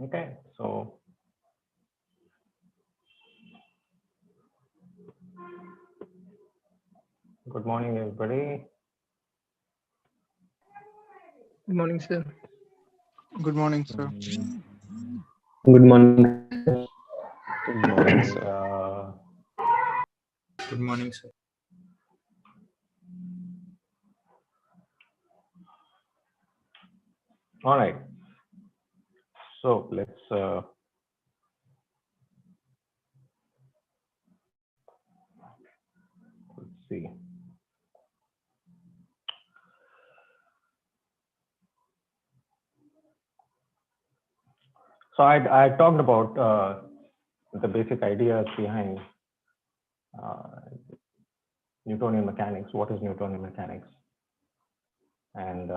Okay, so good morning, everybody. Good morning, sir. Good morning, sir. Good morning. Good morning, Good morning, sir. all right. So let's see. So I talked about the basic ideas behind Newtonian mechanics. What is Newtonian mechanics? And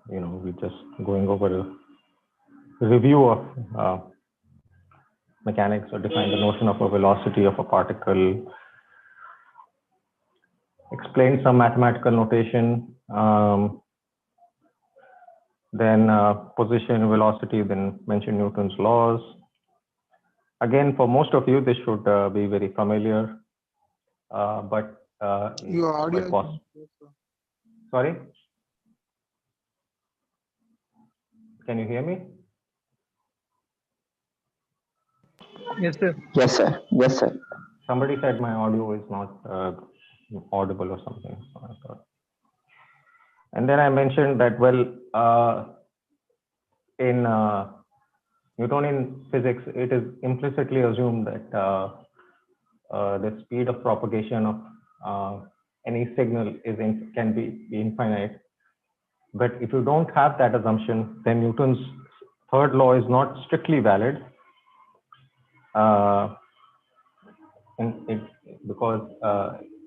we're just going over a review of mechanics, or define the notion of a velocity of a particle, explain some mathematical notation, then position, velocity, then mention Newton's laws. Again, for most of you, this should be very familiar, but Your audio. sorry, can you hear me? Yes, sir. Yes, sir. Yes, sir. Somebody said my audio is not audible or something. So I thought. And then I mentioned that, well, in Newtonian physics, it is implicitly assumed that the speed of propagation of any signal can be infinite. But if you don't have that assumption, then Newton's third law is not strictly valid. Because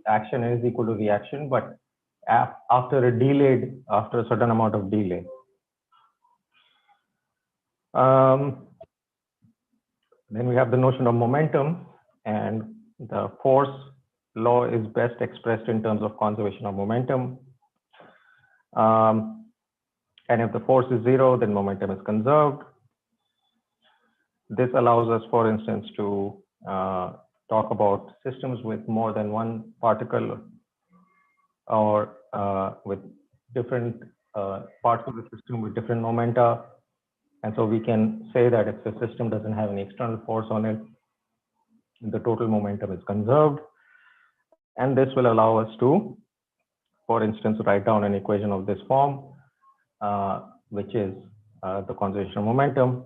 action is equal to reaction, but after a certain amount of delay. Then we have the notion of momentum, and the force law is best expressed in terms of conservation of momentum. And if the force is zero, then momentum is conserved. This allows us, for instance, to talk about systems with more than one particle, or with different parts of the system with different momenta. And so we can say that if the system doesn't have any external force on it, the total momentum is conserved. And this will allow us to, for instance, write down an equation of this form, which is the conservation of momentum.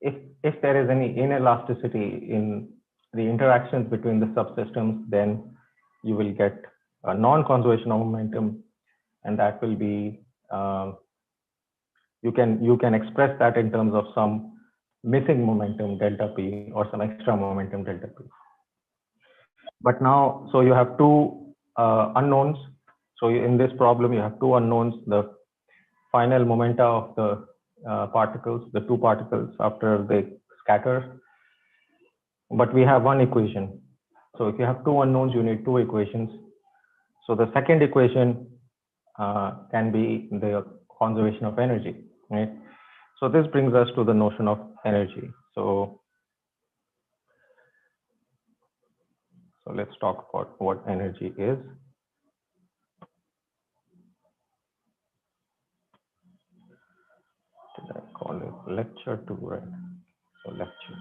If there is any inelasticity in the interactions between the subsystems, then you will get a non-conservation of momentum, and that will be you can express that in terms of some missing momentum delta p, or some extra momentum delta p. But now, so you have two unknowns. So in this problem, you have two unknowns: the final momenta of the particles, the two particles after they scatter. But we have one equation. So if you have two unknowns, you need two equations. So the second equation can be the conservation of energy, right? So this brings us to the notion of energy. So let's talk about what energy is. Did I call it lecture 2, right? So lecture 2.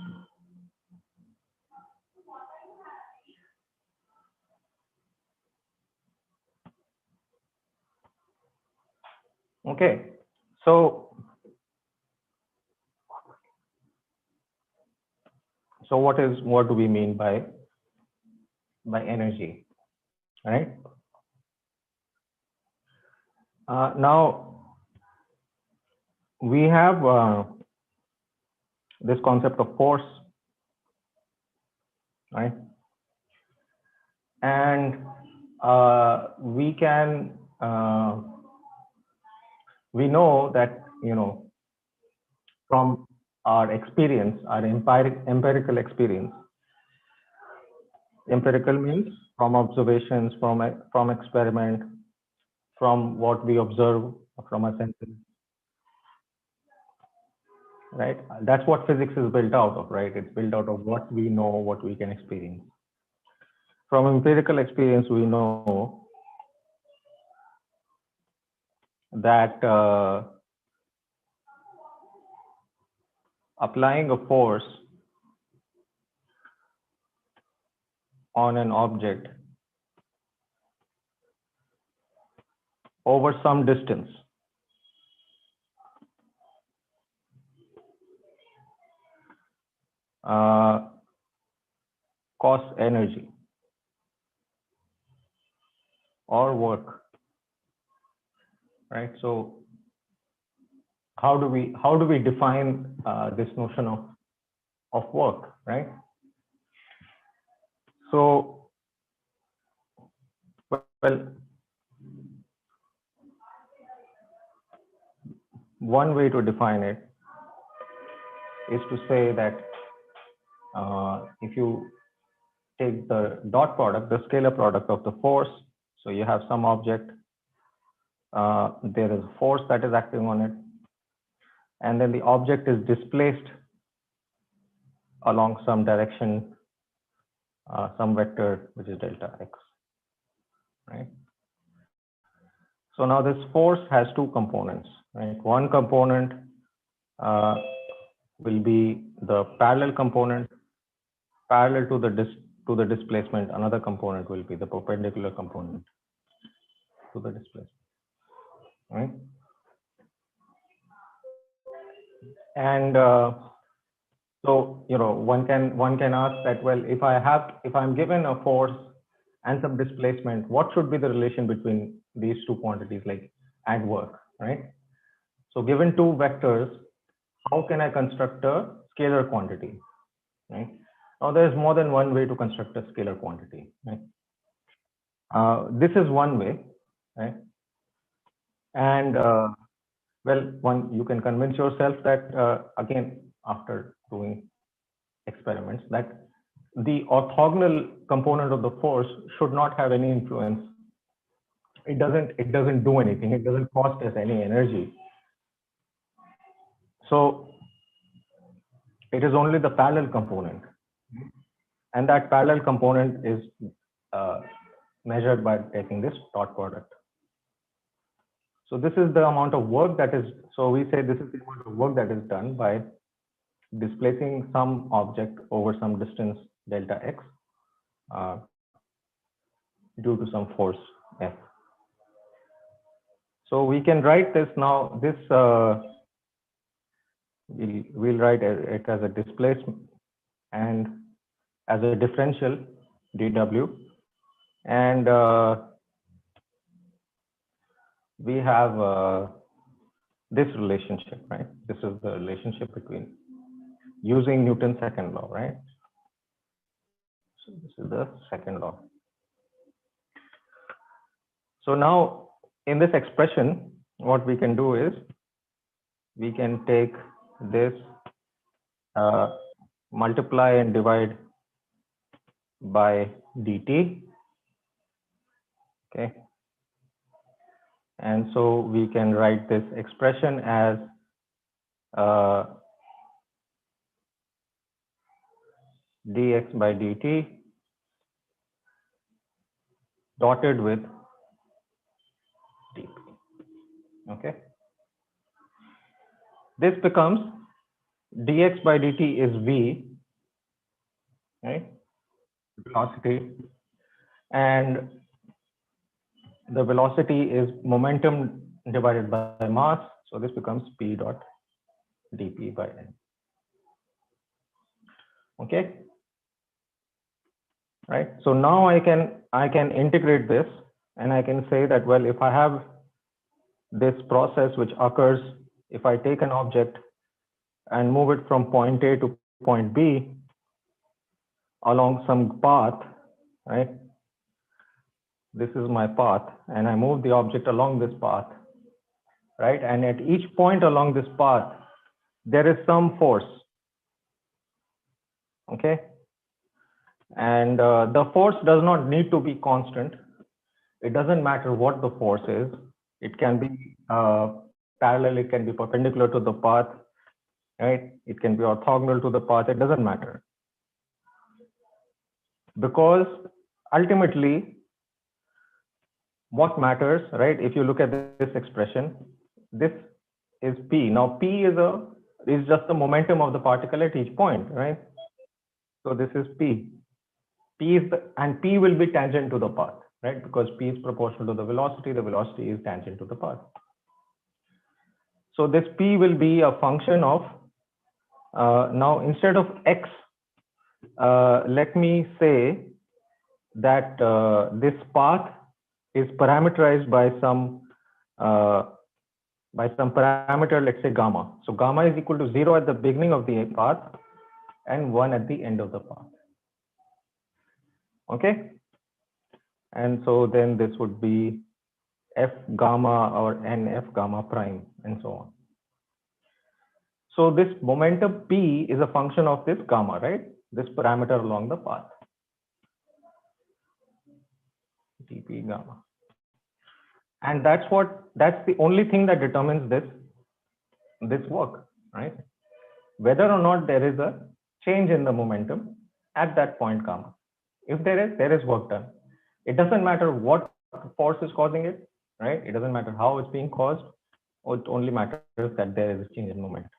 Okay, so what do we mean by energy, right? Now we have this concept of force, right? And we know that, from our experience, our empirical experience. Empirical means from observations, from experiment, from what we observe from our senses, right? That's what physics is built out of, right? It's built out of what we know, what we can experience. From empirical experience, we know that applying a force on an object over some distance costs energy or work, right? So how do we define this notion of work, right? So, well, one way to define it is to say that if you take the dot product, the scalar product of the force, so you have some object, there is a force that is acting on it, and then the object is displaced along some direction, some vector which is delta x, right? So now this force has two components, right? One component will be the parallel component, parallel to the displacement. Another component will be the perpendicular component to the displacement, right? And so one can ask that, well, if I'm given a force and some displacement, what should be the relation between these two quantities, like and work, right? So given two vectors, how can I construct a scalar quantity, right? Now there's more than one way to construct a scalar quantity, right? This is one way, right? And well, you can convince yourself that again, after doing experiments, that the orthogonal component of the force should not have any influence. It doesn't do anything. It doesn't cost us any energy. So it is only the parallel component, and that parallel component is measured by taking this dot product. So this is the amount of work that is, so we say this is the amount of work that is done by displacing some object over some distance delta x due to some force F. So we can write this now, this we'll write it as a displacement and as a differential dw, and we have this relationship, right? This is the relationship between using Newton's second law, right? So this is the second law. So now in this expression, what we can do is we can take this, multiply and divide by dt, okay? And so we can write this expression as dx by dt dotted with dp, okay? This becomes dx by dt is v, right? Velocity, and the velocity is momentum divided by mass, so this becomes p dot dp by n, okay? Right, so now I can integrate this, and I can say that, well, if I have this process which occurs if I take an object and move it from point A to point B along some path, right? This is my path, and I move the object along this path, right? And at each point along this path, there is some force, okay? And the force does not need to be constant. It doesn't matter what the force is. It can be parallel, it can be perpendicular to the path. right? It can be orthogonal to the path, it doesn't matter. Because ultimately, what matters, right? If you look at this expression, this is P. Now P is just the momentum of the particle at each point, right? So this is P. And P will be tangent to the path, right? Because P is proportional to the velocity is tangent to the path. So this P will be a function of, now instead of X, let me say that this path is parameterized by some parameter, let's say gamma. So gamma is equal to 0 at the beginning of the path and 1 at the end of the path. Okay. And so then this would be F gamma or NF gamma prime and so on. So this momentum P is a function of this gamma, right? This parameter along the path. dP gamma. And that's the only thing that determines this work, right? Whether or not there is a change in the momentum at that point gamma. If there is work done. It doesn't matter what force is causing it, right? It doesn't matter how it's being caused. It only matters that there is a change in momentum.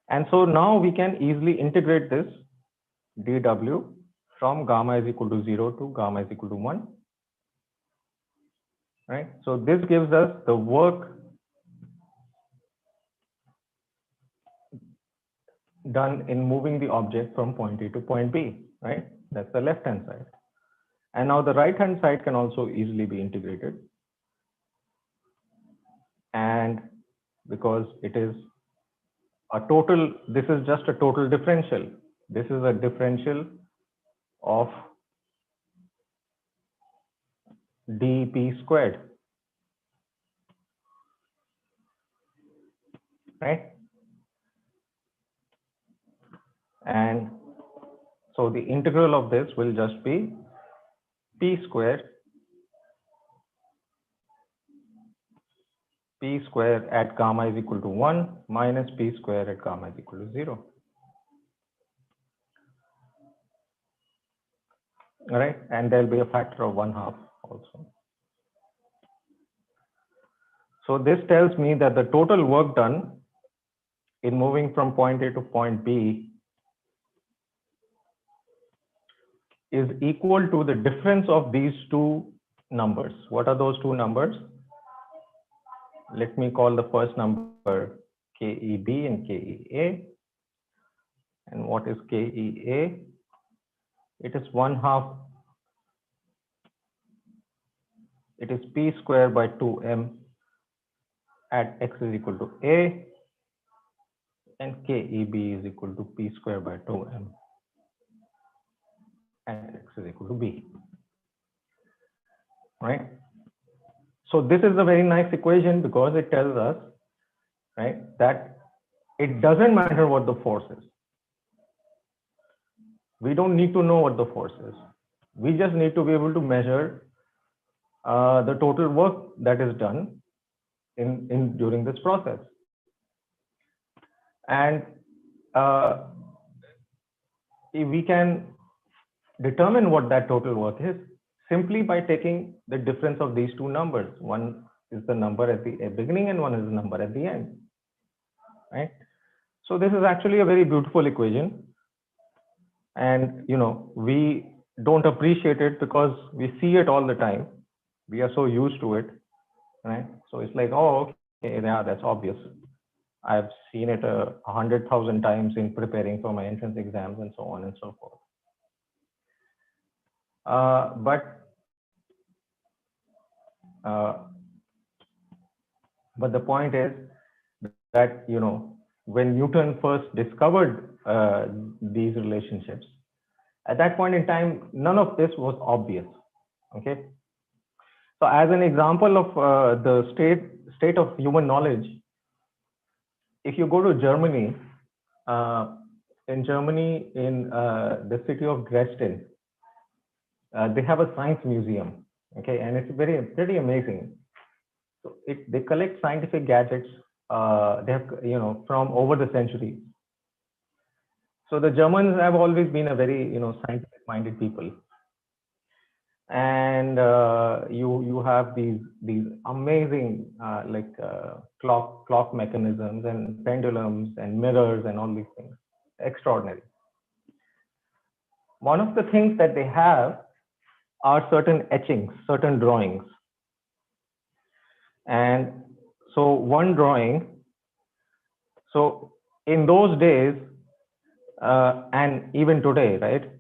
And so now we can easily integrate this dW from gamma is equal to 0 to gamma is equal to 1. Right? So this gives us the work done in moving the object from point A to point B, right? That's the left-hand side. And now the right-hand side can also easily be integrated. And because it is a total, this is just a total differential. This is a differential of dP squared, right? And so the integral of this will just be P square at gamma is equal to 1 minus P square at gamma is equal to 0. All right, and there'll be a factor of 1/2 also. So this tells me that the total work done in moving from point A to point B is equal to the difference of these two numbers. What are those two numbers? Let me call the first number KEB and KEA. And what is KEA? It is 1/2. It is P square by 2m at x is equal to A, and KEB is equal to P square by 2m at x is equal to B. Right? So this is a very nice equation because it tells us, right, that it doesn't matter what the force is. We don't need to know what the force is. We just need to be able to measure the total work that is done during this process. And we can determine what that total work is simply by taking the difference of these two numbers. One is the number at the beginning and one is the number at the end, right? So this is actually a very beautiful equation. And, you know, we don't appreciate it because we see it all the time. We are so used to it, right? So it's like, oh, okay, yeah, that's obvious. I've seen it 100,000 times in preparing for my entrance exams and so on and so forth. But the point is that, you know, when Newton first discovered these relationships, at that point in time, none of this was obvious. Okay. So as an example of the state of human knowledge, if you go to Germany, in the city of Dresden, they have a science museum. Okay, and it's pretty amazing. So they collect scientific gadgets from over the centuries. So the Germans have always been a very scientific minded people, and you have these amazing clock mechanisms and pendulums and mirrors and all these things. Extraordinary. One of the things that they have are certain etchings, certain drawings. And so one drawing, so in those days, and even today, right?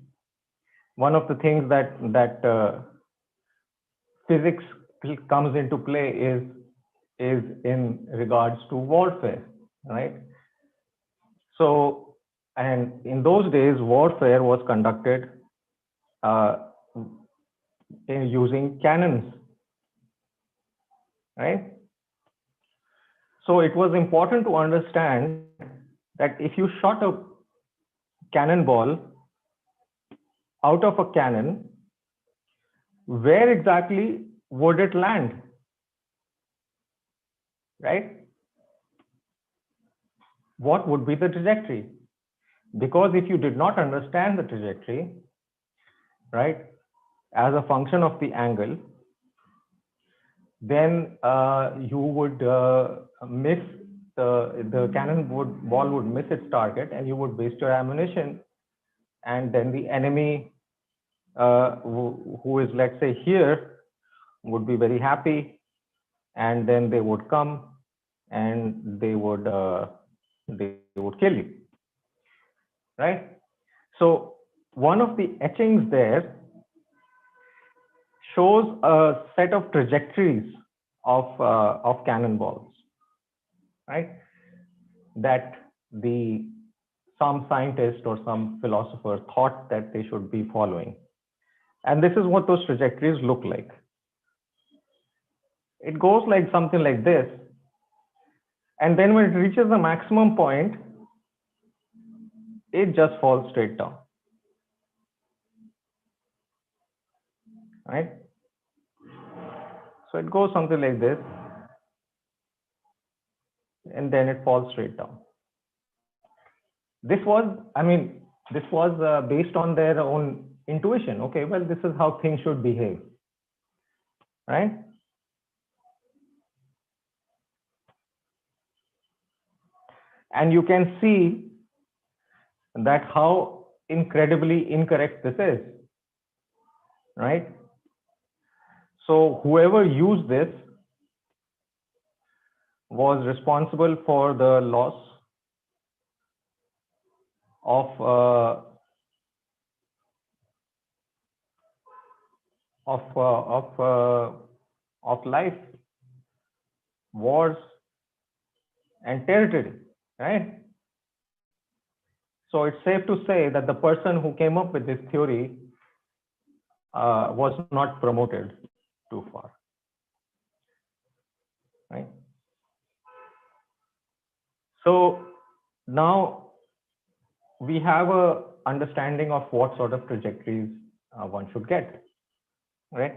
One of the things that physics comes into play is in regards to warfare, right? So, and in those days, warfare was conducted using cannons, right? So it was important to understand that if you shot a cannonball out of a cannon, where exactly would it land, right? What would be the trajectory? Because if you did not understand the trajectory, right, as a function of the angle, then you would miss the ball would miss its target, and you would waste your ammunition, and then the enemy who is, let's say, here, would be very happy, and then they would come and they would kill you, right? So one of the etchings there shows a set of trajectories of cannonballs, right? That some scientist or some philosopher thought that they should be following. And this is what those trajectories look like. It goes like something like this. And then when it reaches the maximum point, it just falls straight down, right? So it goes something like this, and then it falls straight down. This was based on their own intuition. Okay, well, this is how things should behave, right? And you can see that how incredibly incorrect this is, right? So whoever used this was responsible for the loss of life, wars, and territory, right? So it's safe to say that the person who came up with this theory was not promoted too far, right? So now we have a understanding of what sort of trajectories one should get, right?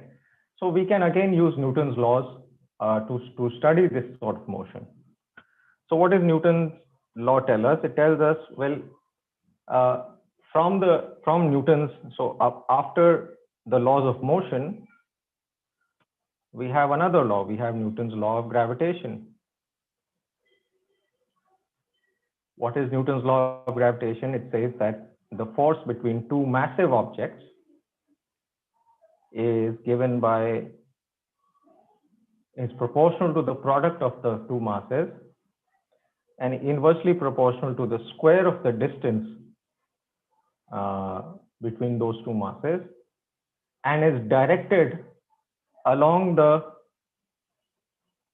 So we can again use Newton's laws to study this sort of motion. So what does Newton's law tell us? It tells us, well, from Newton's, so after the laws of motion, we have another law. We have Newton's law of gravitation. What is Newton's law of gravitation? It says that the force between two massive objects is proportional to the product of the two masses and inversely proportional to the square of the distance between those two masses, and is directed along the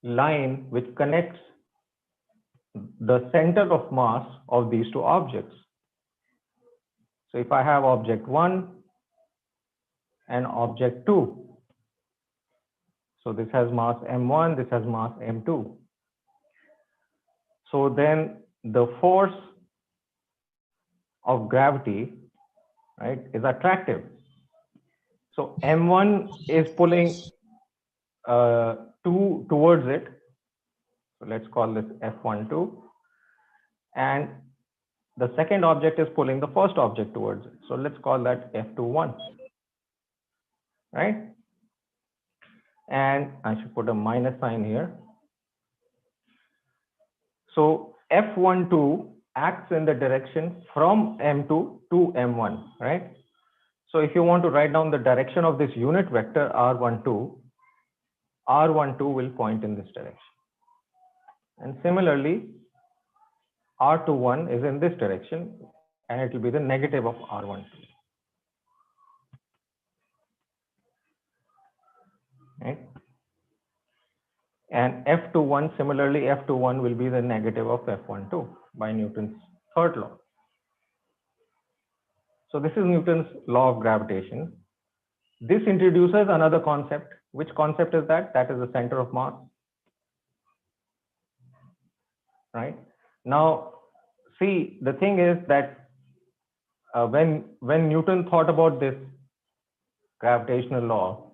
line which connects the center of mass of these two objects. So if I have object 1 and object 2, so this has mass m1, this has mass m2. So then the force of gravity, right, is attractive. So m1 is pulling 2 towards it, So let's call this F12. And the second object is pulling the first object towards it. So let's call that F21, right? And I should put a minus sign here. So F12 acts in the direction from M2 to M1, right? So if you want to write down the direction of this unit vector R12, R12 will point in this direction. And similarly, R21 is in this direction, and it will be the negative of R12. Right? And F21, similarly, F21 will be the negative of F12 by Newton's third law. So this is Newton's law of gravitation. This introduces another concept. Which concept is that? That is the center of mass. Right? Now, see, the thing is that when Newton thought about this gravitational law,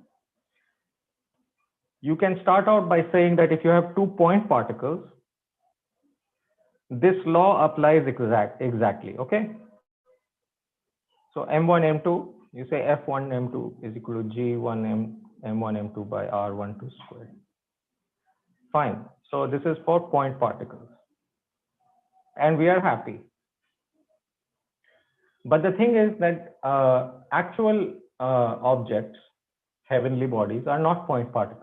you can start out by saying that if you have 2 point particles, this law applies exactly, okay? So M1, M2, you say F1, M2 is equal to G1, M1, M2 by R12 squared. Fine. So this is for point particles. And we are happy. But the thing is that actual objects, heavenly bodies, are not point particles.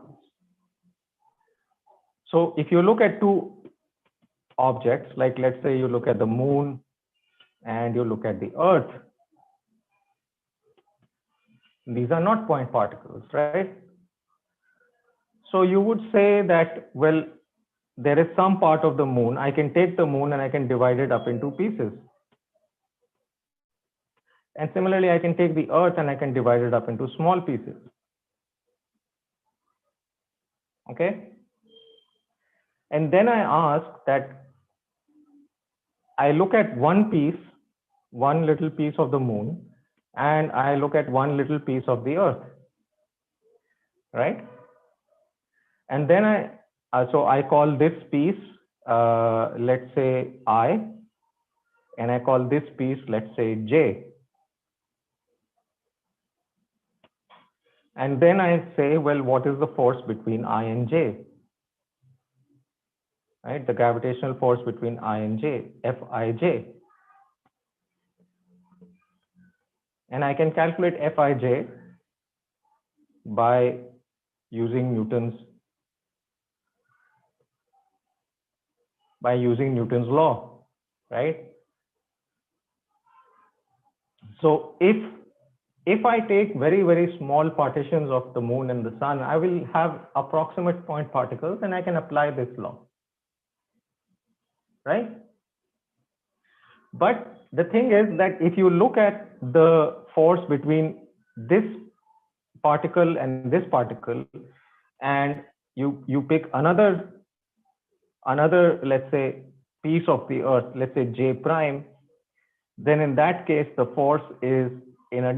So if you look at 2 objects, like let's say you look at the moon and you look at the earth, these are not point particles, right? So you would say that, well, there is some part of the moon. I can take the moon and I can divide it up into pieces. And similarly, I can take the earth and I can divide it up into small pieces. Okay. And then I ask that I look at one piece, one little piece of the moon, and I look at one little piece of the earth, right? And then so I call this piece, let's say I, and I call this piece, let's say J. And then I say, well, what is the force between I and J? Right, the gravitational force between I and J, Fij. And I can calculate Fij by using Newton's law, right? So if I take very, very small partitions of the moon and the sun, I will have approximate point particles and I can apply this law, right? But the thing is that if you look at the force between this particle and this particle, and you pick another, let's say, piece of the earth, let's say J prime, then in that case, the force is in a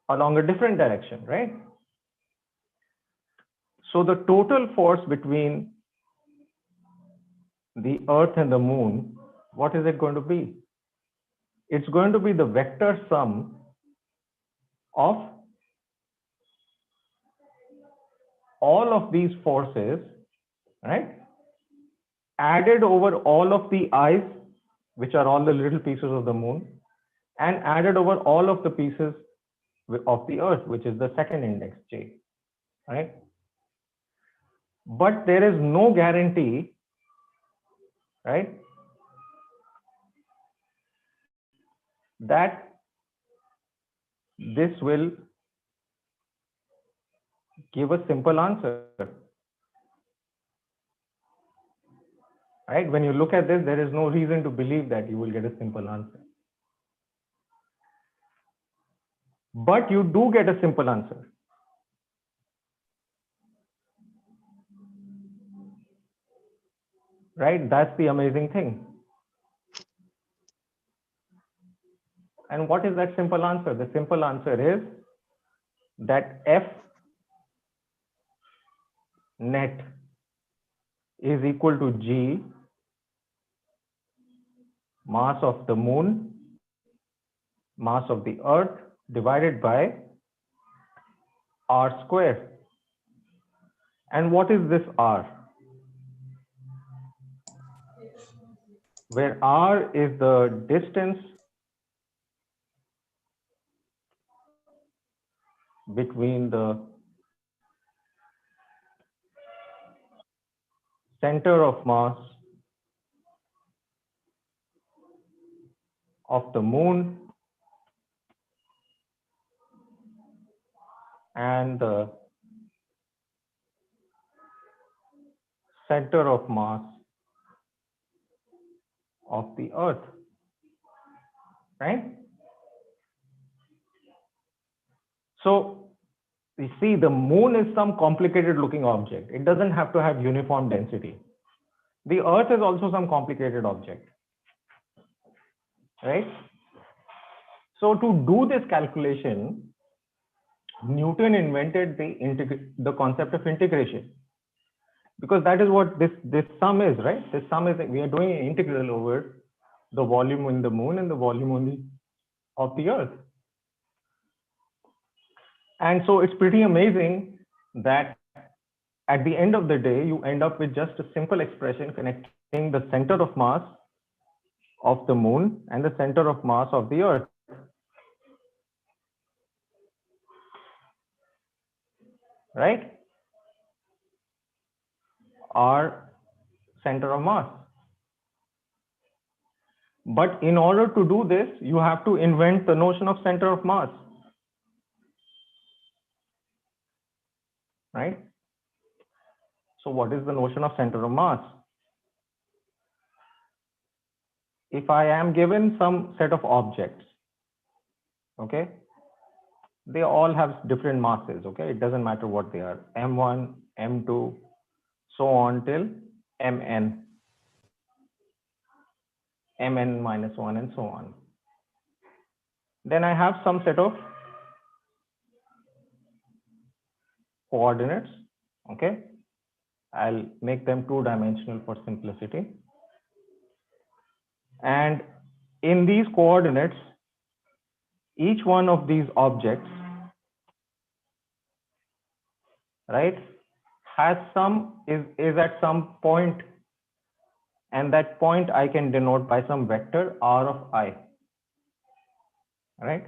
along a different direction, right? So the total force between the earth and the moon, what is it going to be? It's going to be the vector sum of all of these forces, right? Added over all of the eyes, which are all the little pieces of the moon, and added over all of the pieces of the earth, which is the second index, J, right? But there is no guarantee, right, that this will give a simple answer, right? When you look at this, there is no reason to believe that you will get a simple answer. But you do get a simple answer. Right? That's the amazing thing. And what is that simple answer? The simple answer is that F net is equal to G mass of the moon, mass of the earth divided by R square. And what is this R? Where R is the distance between the center of mass of the moon and the center of mass of the earth, right? So you see, the moon is some complicated looking object. It doesn't have to have uniform density. The earth is also some complicated object, right? So to do this calculation, Newton invented the concept of integration, because that is what this sum is, right? This sum is, we are doing an integral over the volume in the moon and the volume of the earth. And so it's pretty amazing that at the end of the day, you end up with just a simple expression connecting the center of mass of the moon and the center of mass of the earth. Right? Our center of mass. But in order to do this, you have to invent the notion of center of mass. Right? So what is the notion of center of mass? If I am given some set of objects, okay, they all have different masses, okay? It doesn't matter what they are, M1, M2, so on till Mn, Mn minus 1 and so on. Then I have some set of coordinates, okay? I'll make them two-dimensional for simplicity. And in these coordinates, each one of these objects, right, has is at some point, and that point I can denote by some vector R of I, right?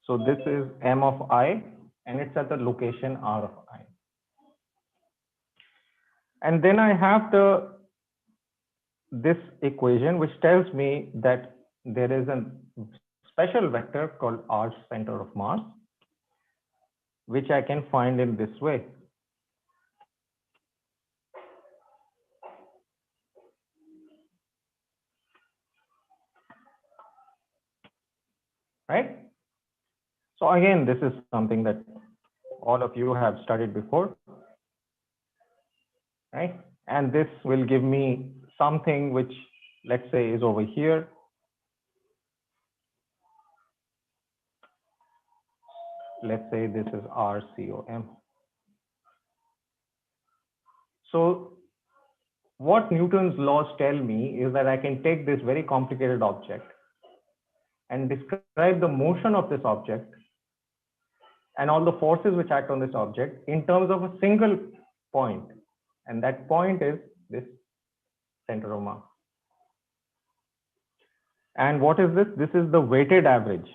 So this is M of I, and it's at the location R of I. And then I have this equation which tells me that there is a special vector called R center of mass, which I can find in this way. Right? So again, this is something that all of you have studied before, right? And this will give me something which, let's say, is over here. Let's say this is RCOM. So what Newton's laws tell me is that I can take this very complicated object and describe the motion of this object and all the forces which act on this object in terms of a single point. And that point is this center of mass. And what is this? This is the weighted average.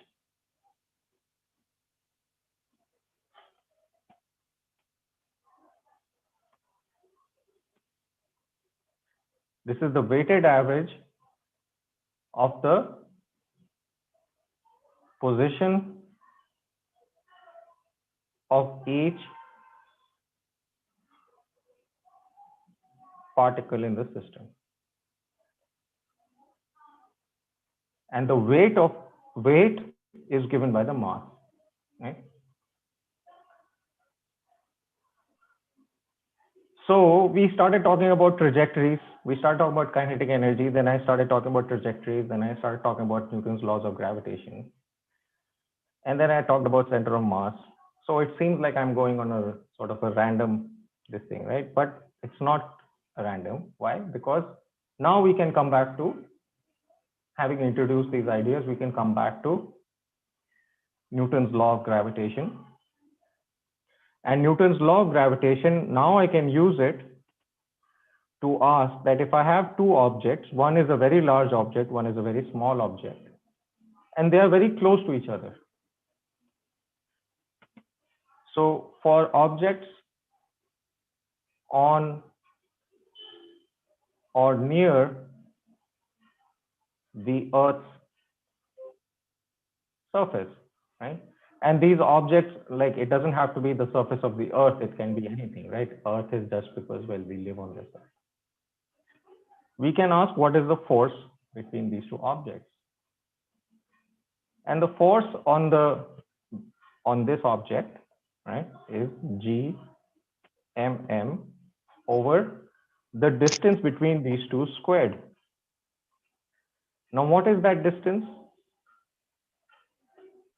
This is the weighted average of the position of each particle in the system. And the weight is given by the mass, right? So we started talking about trajectories. We started talking about kinetic energy. Then I started talking about trajectories. Then I started talking about Newton's laws of gravitation. And then I talked about center of mass. So it seems like I'm going on a sort of a random this thing, right? But it's not random. Why? Because now we can come back to, having introduced these ideas, we can come back to Newton's law of gravitation. And Newton's law of gravitation, now I can use it to ask that if I have two objects, one is a very large object, one is a very small object, and they are very close to each other. So for objects on or near the Earth's surface, right? And these objects, like, it doesn't have to be the surface of the Earth, it can be anything, right? Earth is just because, well, we live on this Earth. We can ask what is the force between these two objects. And the force on this object, right, is G mm over the distance between these two squared. Now, what is that distance?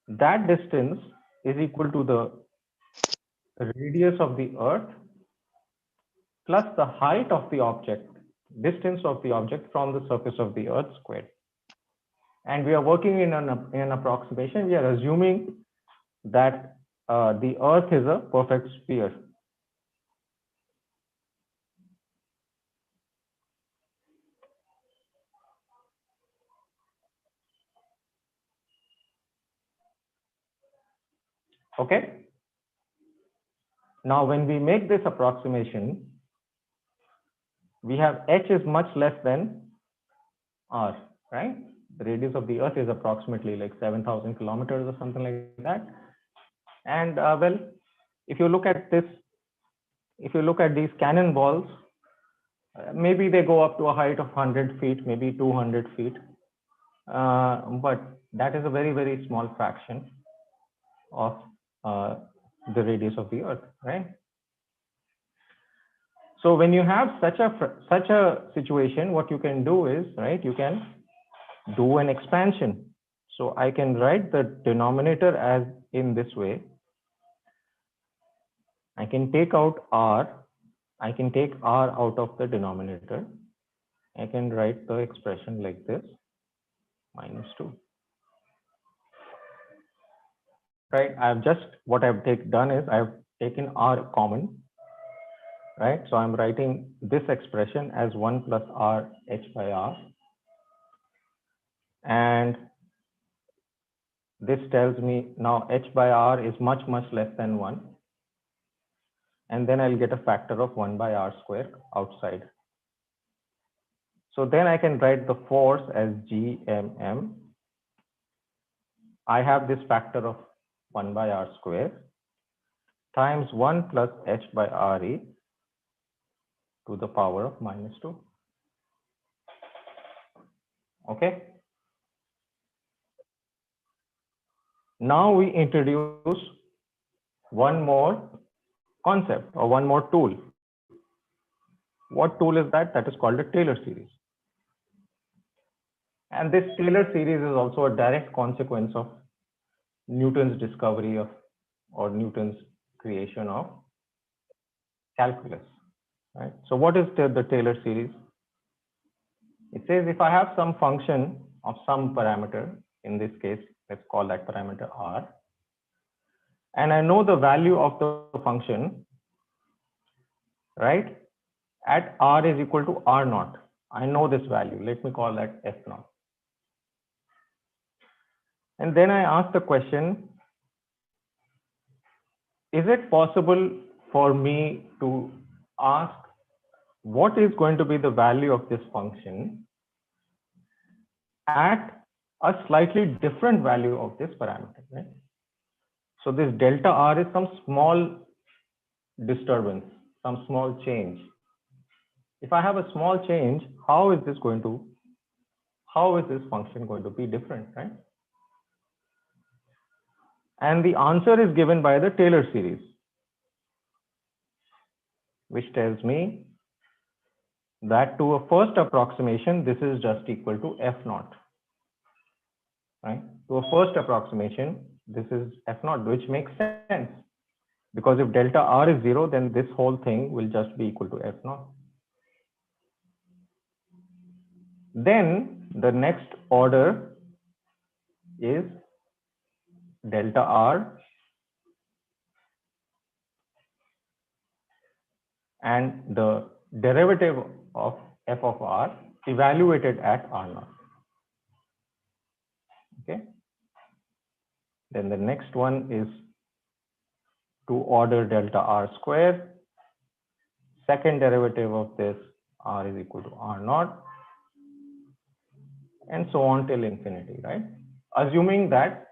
That distance is equal to the radius of the Earth plus the height of the object, distance of the object from the surface of the Earth squared. And we are working in an approximation. We are assuming that the Earth is a perfect sphere. Okay. Now, when we make this approximation, we have h is much less than r, right? The radius of the Earth is approximately like 7,000 kilometers or something like that. And well, if you look at this, if you look at these cannonballs, maybe they go up to a height of 100 feet, maybe 200 feet. But that is a very, very small fraction of the radius of the Earth, right? So when you have such a situation, what you can do is, right, you can do an expansion. So I can write the denominator as in this way. I can take out r. I can take r out of the denominator. I can write the expression like this, -2. Right? I've just, what I've done is I've taken r common. Right? So I'm writing this expression as 1 plus r h by r. And this tells me now h by r is much, much less than 1. And then I'll get a factor of 1 by r square outside. So then I can write the force as Gmm. I have this factor of 1 by r square times 1 plus h by re to the power of -2. Okay. Now we introduce one more concept or one more tool. What tool is that? That is called a Taylor series. And this Taylor series is also a direct consequence of Newton's discovery of, or Newton's creation of calculus. Right? So what is the Taylor series? It says if I have some function of some parameter, in this case, let's call that parameter r, and I know the value of the function, right, at r is equal to r naught. I know this value. Let me call that f naught. And then I ask the question, is it possible for me to ask what is going to be the value of this function at a slightly different value of this parameter, right? So this delta r is some small disturbance, some small change. If I have a small change, how is this function going to be different, right? And the answer is given by the Taylor series, which tells me that to a first approximation, this is just equal to f naught, right? To a first approximation, this is f naught, which makes sense. Because if delta R is 0, then this whole thing will just be equal to F naught. Then the next order is delta R and the derivative of F of R evaluated at R naught. Okay. Then the next one is to order delta R square. Second derivative of this R is equal to R naught, and so on till infinity, right? Assuming that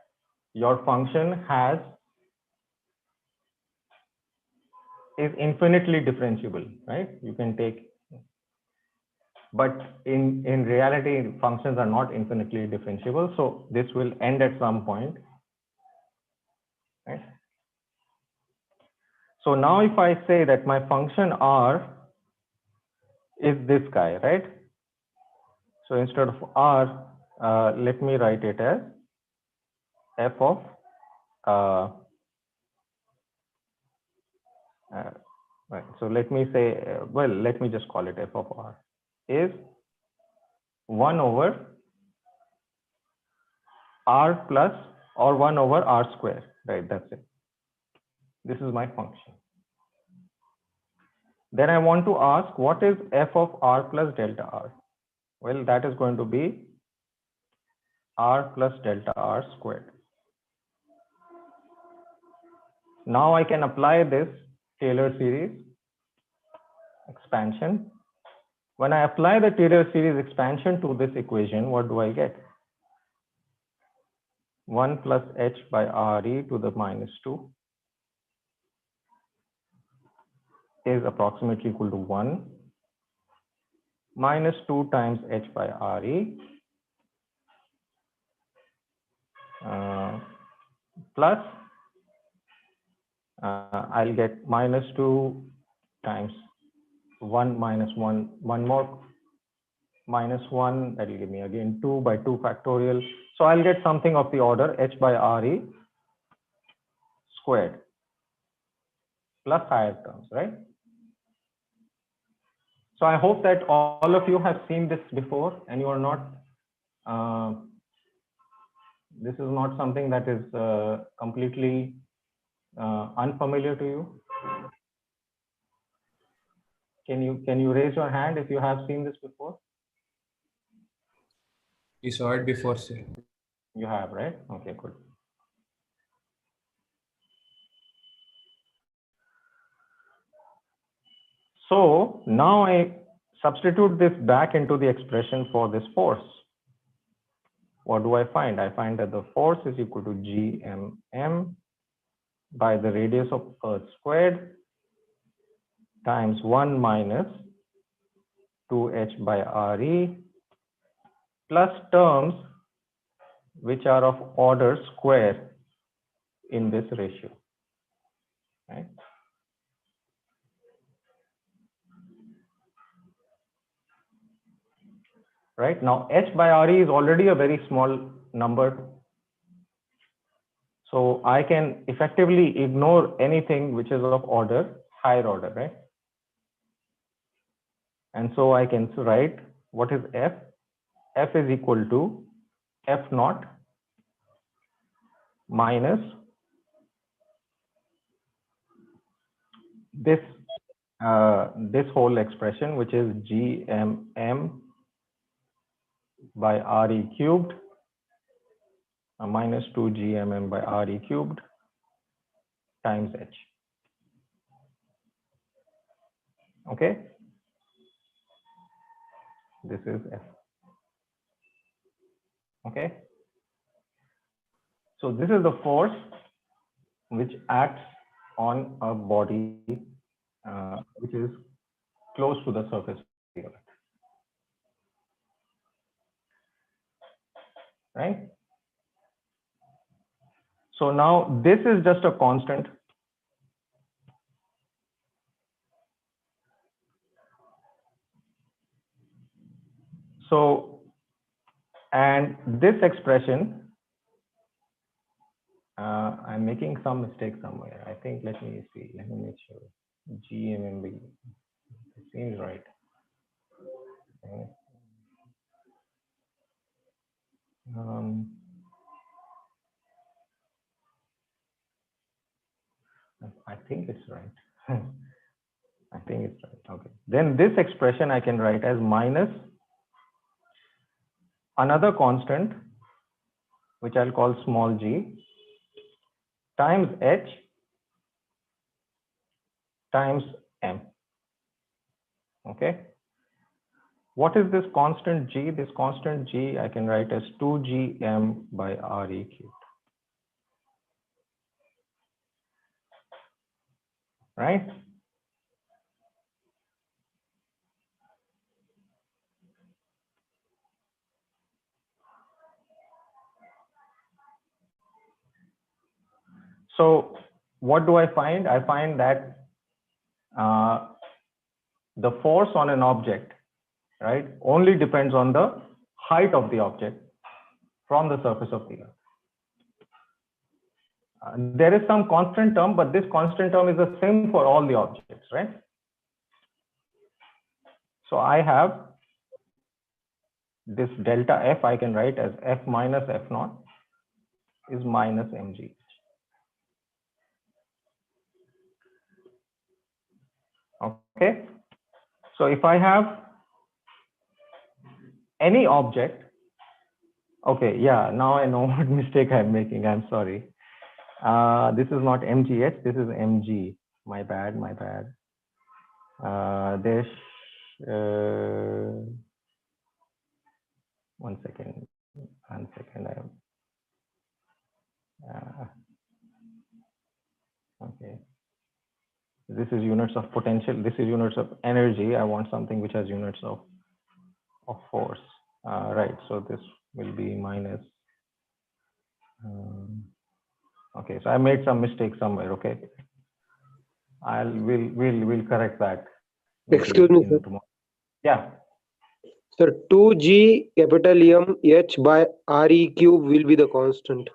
your function is infinitely differentiable, right? You can take, but in reality, functions are not infinitely differentiable. So this will end at some point, right? So now if I say that my function R is this guy, right? So instead of R, let me write it as F of right. So let me say, well, let me just call it F of R is 1 over R plus or 1 over R square, right? That's it. This is my function. Then I want to ask, what is F of R plus delta R? Well, that is going to be R plus delta R squared. Now I can apply this Taylor series expansion. When I apply the Taylor series expansion to this equation, what do I get? 1 plus h by RE to the minus 2 is approximately equal to 1 minus 2 times h by RE plus I'll get minus 2 times 1 minus 1 more minus 1, that will give me again 2 by 2 factorial. So I'll get something of the order h by RE squared plus higher terms, right? So I hope that all of you have seen this before and you are not, this is not something that is completely unfamiliar to you. Can you raise your hand if you have seen this before? We saw it before, sir. You have, right? Okay, good. So now I substitute this back into the expression for this force. What do I find? I find that the force is equal to GMM by the radius of Earth squared times 1 minus 2h by RE plus terms which are of order square in this ratio, right? Right now, h by RE is already a very small number. So I can effectively ignore anything which is of order, higher order, right? And so I can write what is F? F is equal to F naught minus this this whole expression, which is GMM by RE cubed minus 2 GMM by RE cubed times H. Okay, this is F. Okay, so this is the force which acts on a body which is close to the surface of the Earth, right? So now this is just a constant. So, and this expression I'm making some mistake somewhere. I think, let me see, let me make sure. GMMB, it seems right. Um, I think it's right. I think it's right. Okay. Then this expression I can write as minus another constant, which I'll call small g, times h times m. Okay. What is this constant g? This constant g I can write as 2gm by re cubed. Right? So what do I find? I find that the force on an object, right, only depends on the height of the object from the surface of the earth. There is some constant term, but this constant term is the same for all the objects, right? So I have this delta F, I can write as F minus F naught is minus mg. Okay. So if I have any object, okay, yeah, now I know what mistake I'm making. I'm sorry. This is not mgh, this is mg. My bad, my bad. One second. Okay. This is units of potential. This is units of energy. I want something which has units of force. Right. So this will be minus. Okay. So I made some mistake somewhere. Okay. We'll correct that. Excuse me, sir. Tomorrow. Yeah. Sir, 2g capital M h by re cube will be the constant,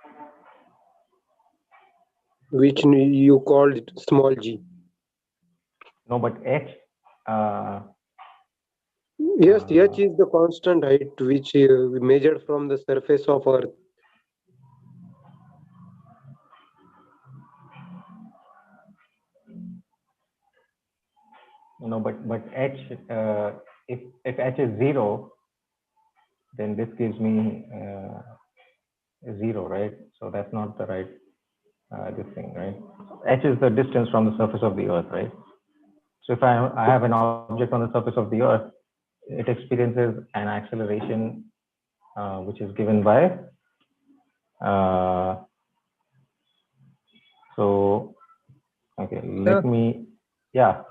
which you called it small g. No, but h. Yes, h is the constant height which we measured from the surface of Earth. No, but h. If h is 0, then this gives me 0, right? So that's not the right this thing, right? H is the distance from the surface of the earth, right? So if I have an object on the surface of the earth, it experiences an acceleration which is given by so okay, let me, yeah.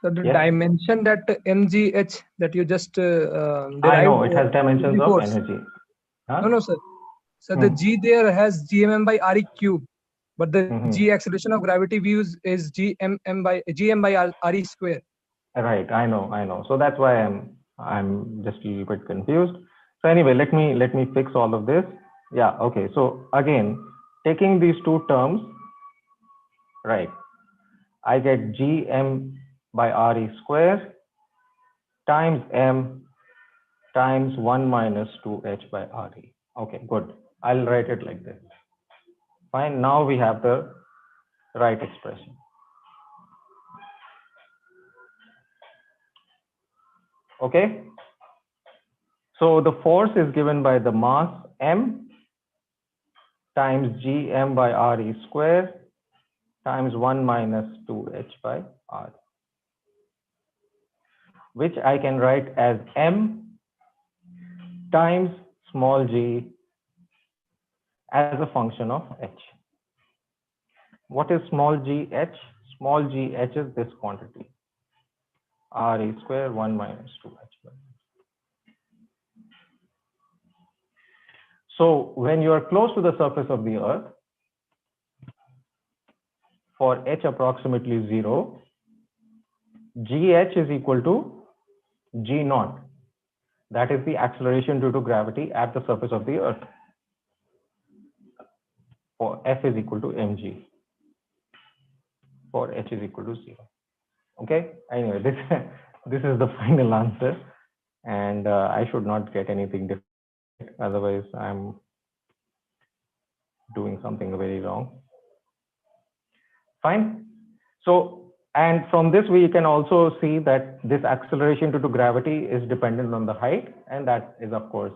So the Yes? dimension that mgh that you just derived, I know it has dimensions of energy. Huh? No, sir. So the g there has gmm by re cube, but the g acceleration of gravity we use is gm by re square. Right, I know. So that's why I'm just a little bit confused. So anyway, let me fix all of this. Yeah, okay. So again, taking these two terms, right, I get gm by re square times m times 1 minus 2h by re. Okay, good. I'll write it like this. Fine. Now we have the right expression. Okay. So the force is given by the mass m times gm by re square times 1 minus 2h by r, which I can write as m times small g as a function of h. What is small g h? Small g h is this quantity, re square 1 minus 2h by. So when you are close to the surface of the earth, for h approximately 0, gh is equal to g naught. That is the acceleration due to gravity at the surface of the earth. for F is equal to mg for H is equal to 0. Okay. Anyway, this is the final answer, and I should not get anything different. Otherwise, I'm doing something very wrong. Fine. So, and from this we can also see that this acceleration due to gravity is dependent on the height, and that is of course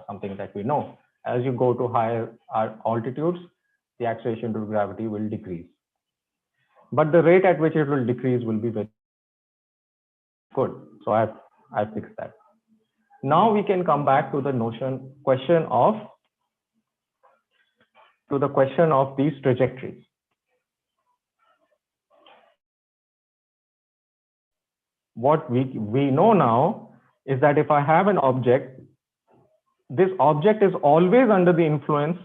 something that we know. As you go to higher altitudes, the acceleration due to gravity will decrease. But the rate at which it will decrease will be very good. So I've fixed that. Now we can come back to the question of these trajectories. What we know now is that if I have an object, this object is always under the influence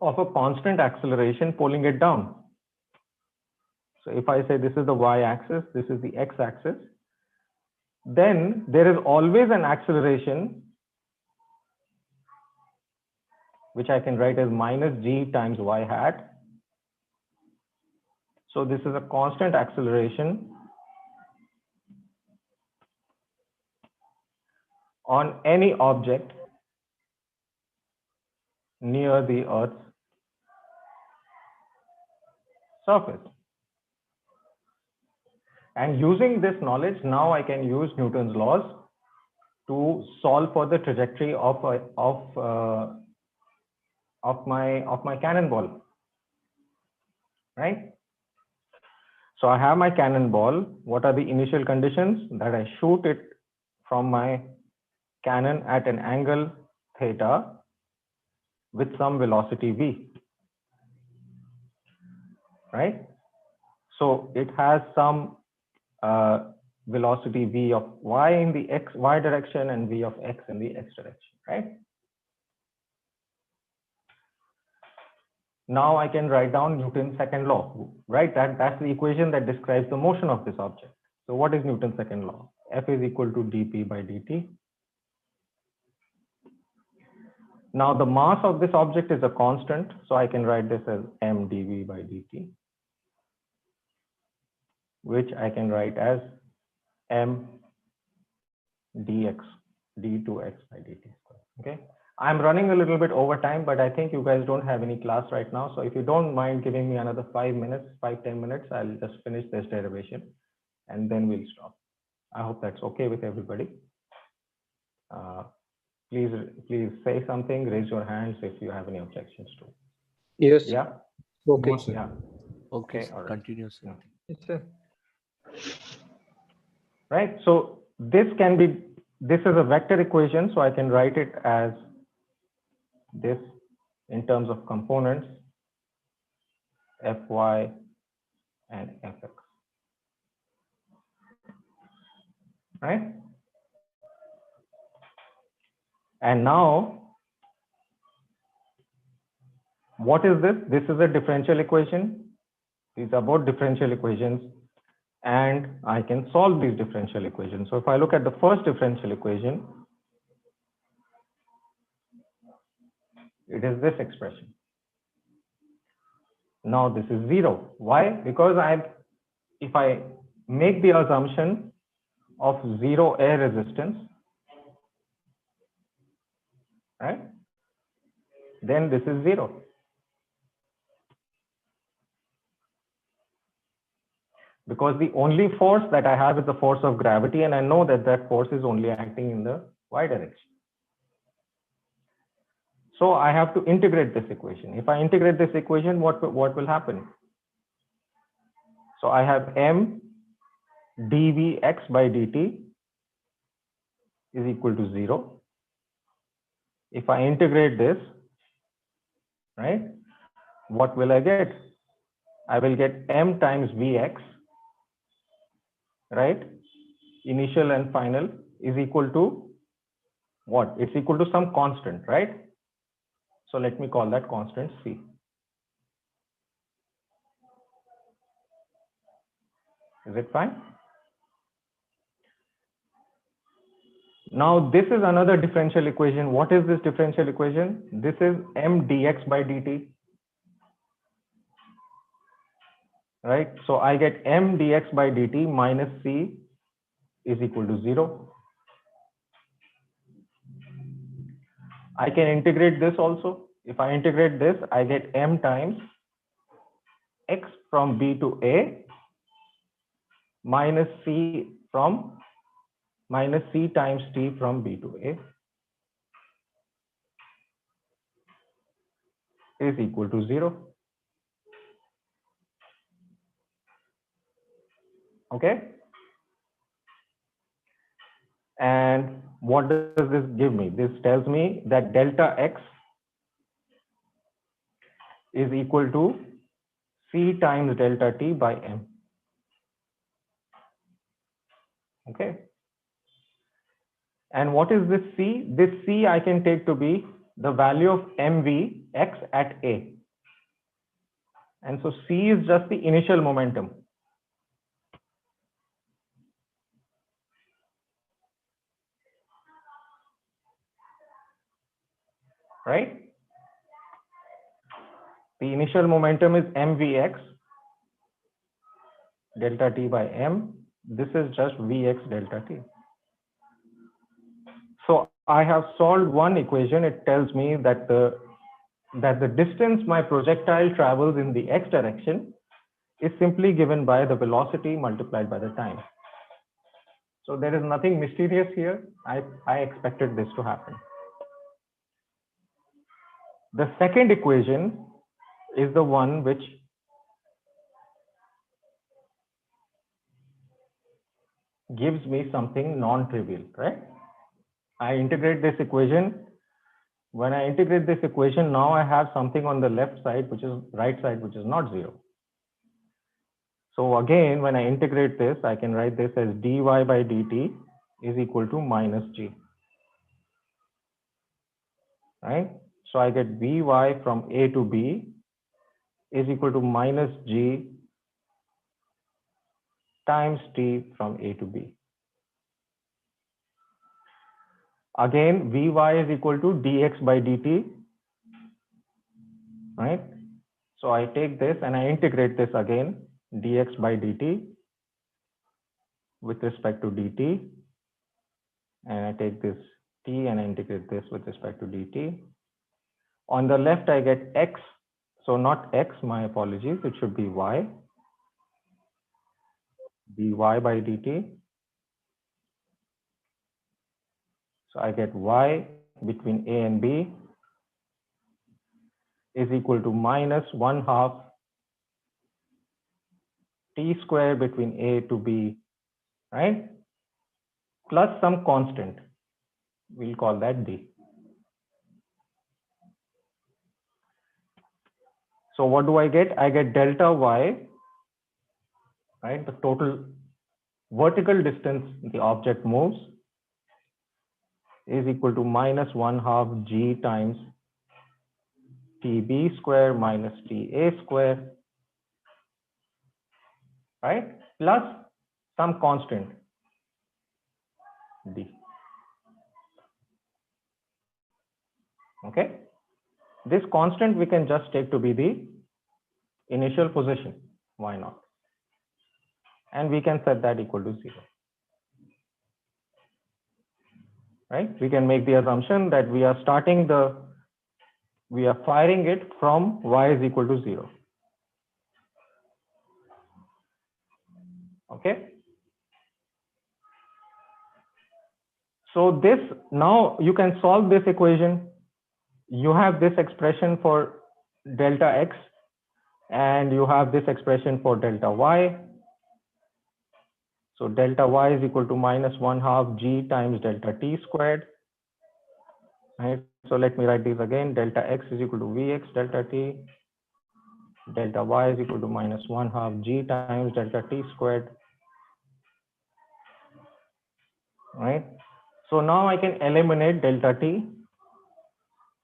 of a constant acceleration pulling it down. So if I say this is the y-axis, this is the x-axis, then there is always an acceleration which I can write as minus g times y hat. So this is a constant acceleration on any object near the Earth's surface. And using this knowledge, now I can use Newton's laws to solve for the trajectory of my cannonball, right? So I have my cannonball. What are the initial conditions? That I shoot it from my cannon at an angle theta with some velocity v, right? So it has some velocity v of y in the y direction and v of x in the x direction, right? Now I can write down Newton's second law, right? That's the equation that describes the motion of this object. So what is Newton's second law? F is equal to dp by dt. Now the mass of this object is a constant, so I can write this as m dv by dt, which I can write as m dx d2x by dt square. Okay, I'm running a little bit over time, but I think you guys don't have any class right now. So if you don't mind giving me another 5 minutes, 5-10 minutes, I'll just finish this derivation and then we'll stop. I hope that's okay with everybody. Please say something, raise your hands if you have any objections to. Yes. Yeah. Okay. No, sir. Yeah. Okay, all right. continue, sir. Yeah. Yes, sir. Right. So this is a vector equation, so I can write it as this in terms of components, Fy and Fx. Right. And now, what is this? This is a differential equation. These are both differential equations, and I can solve these differential equations. So if I look at the first differential equation, it is this expression. Now this is 0. Why? Because if I make the assumption of 0 air resistance, right, then this is 0. Because the only force that I have is the force of gravity, and I know that that force is only acting in the y direction. So I have to integrate this equation. If I integrate this equation, what will happen? So I have m dvx by dt is equal to 0. If I integrate this, right, what will I get? I will get m times vx, right, initial and final, is equal to what? It's equal to some constant, right? So let me call that constant c. Is it fine? Now this is another differential equation. What is this differential equation? This is m dx by dt. right? So I get m dx by dt minus c is equal to 0. I can integrate this also. If I integrate this, I get m times x from b to a minus c from minus c times t from b to a is equal to 0. Okay. And what does this give me? This tells me that delta x is equal to c times delta t by m. Okay. And what is this c? This c I can take to be the value of mv x at a. And so c is just the initial momentum. Right? The initial momentum is mvx delta t by m. This is just vx delta t. So I have solved one equation. It tells me that the distance my projectile travels in the x direction is simply given by the velocity multiplied by the time. So there is nothing mysterious here. I expected this to happen. The second equation is the one which gives me something non-trivial, right? I integrate this equation. When I integrate this equation, now I have something on the left side, which is right side, which is not 0. So again, when I integrate this, I can write this as dy by dt is equal to minus g, right? So I get vy from a to b is equal to minus g times t from a to b. Again, vy is equal to dx by dt, right? So I take this and I integrate this again, dx by dt with respect to dt, and I take this t and I integrate this with respect to dt. On the left, I get x, so not x, my apologies, it should be y, dy by dt. So I get y between a and b is equal to minus 1/2 t square between a to b, right? Plus some constant, we'll call that d. So what do I get? I get delta y, right? The total vertical distance the object moves is equal to minus 1/2 g times tb square minus ta square, right? Plus some constant d. Okay. This constant we can just take to be the initial position. Why not? And we can set that equal to 0. Right? We can make the assumption that we are firing it from y is equal to 0. Okay. So this, now you can solve this equation. You have this expression for delta x and you have this expression for delta y. So delta y is equal to minus 1/2 g times delta t squared. Right. So let me write these again. Delta x is equal to vx delta t. Delta y is equal to minus 1/2 g times delta t squared. Right. So now I can eliminate delta t,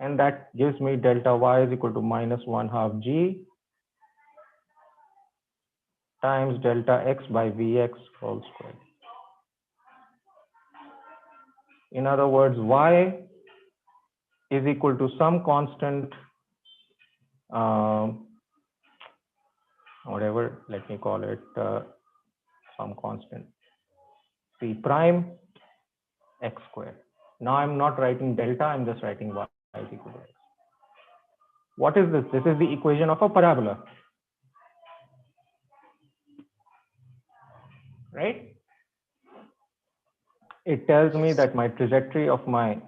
and that gives me delta y is equal to minus 1/2 g times delta x by vx whole squared. In other words, y is equal to some constant whatever, let me call it some constant, C prime x squared. Now I'm not writing delta, I'm just writing y is equal to x. What is this? This is the equation of a parabola, right? It tells me that my trajectory of my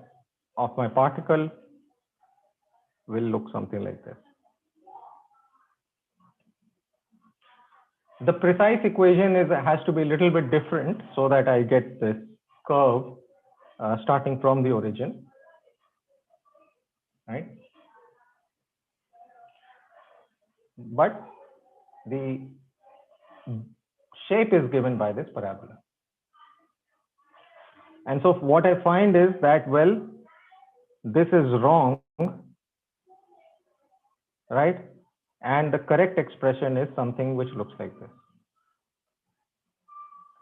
particle will look something like this. The precise equation has to be a little bit different so that I get this curve starting from the origin, right? But the shape is given by this parabola. And so what I find is that, well, this is wrong, right? And the correct expression is something which looks like this.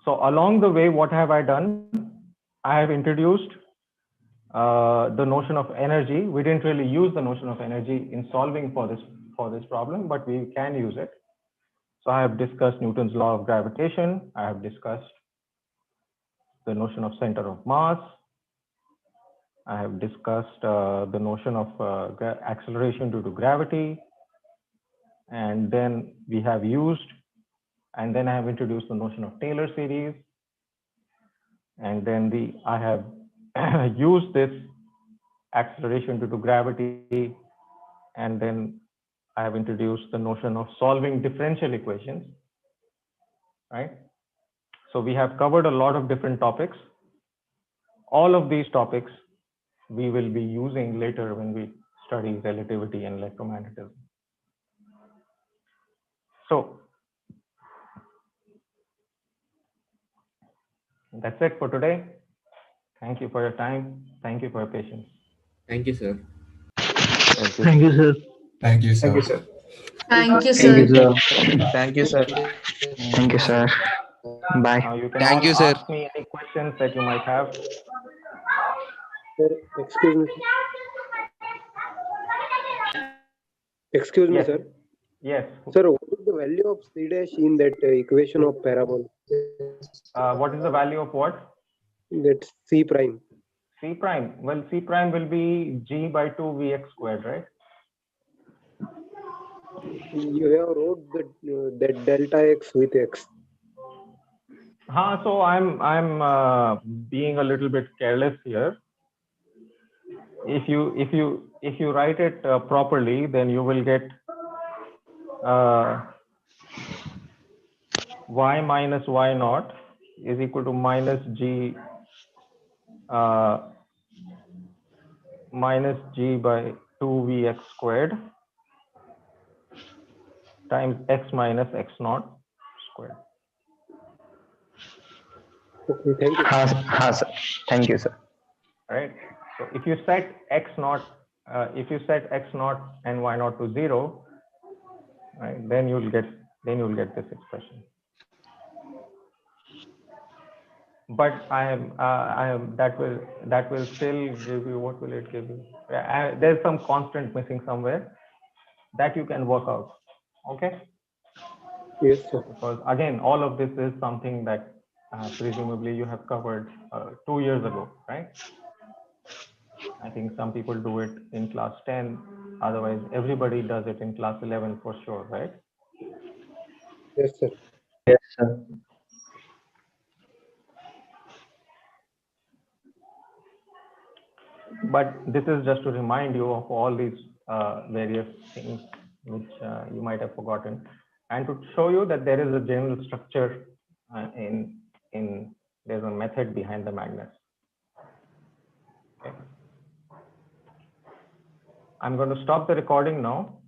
So along the way, what have I done? I have introduced the notion of energy. We didn't really use the notion of energy in solving for this problem, but we can use it. So I have discussed Newton's law of gravitation. I have discussed the notion of center of mass. I have discussed the notion of acceleration due to gravity. And then we have used, and then I have introduced the notion of Taylor series. And then I have used this acceleration due to gravity. And then I have introduced the notion of solving differential equations, right? So we have covered a lot of different topics. All of these topics we will be using later when we study relativity and electromagnetism. So that's it for today. Thank you for your time. Thank you for your patience. Thank you, sir. Thank you, sir. Thank you, sir. Thank you, sir. Thank you, Thank you, sir. sir. Thank you, sir. Thank you, sir. Bye. Now you can Thank all you, sir. ask me any questions that you might have. Sir, excuse me. Excuse me, Yes. sir. Yes. Sir, what is the value of C dash in that equation of parabola? What is the value of what? That's C prime. C prime. Well, C prime will be G by 2 Vx squared, right? You have wrote that delta x with x. So I'm being a little bit careless here. If you write it properly, then you will get y minus y naught is equal to minus g by 2 Vx squared times x minus x naught squared. Okay, thank you. Sir. Thank you, sir. Right. So if you set x naught and y naught to 0, right, then you'll get this expression. But that will still give you, what will it give you? There's some constant missing somewhere that you can work out. Okay. Yes, sir. Because again, all of this is something that presumably you have covered 2 years ago, right? I think some people do it in class 10. Otherwise, everybody does it in class 11 for sure, right? Yes, sir. Yes, sir. But this is just to remind you of all these various things which you might have forgotten, and to show you that there is a general structure there's a method behind the magnets. Okay. I'm going to stop the recording now.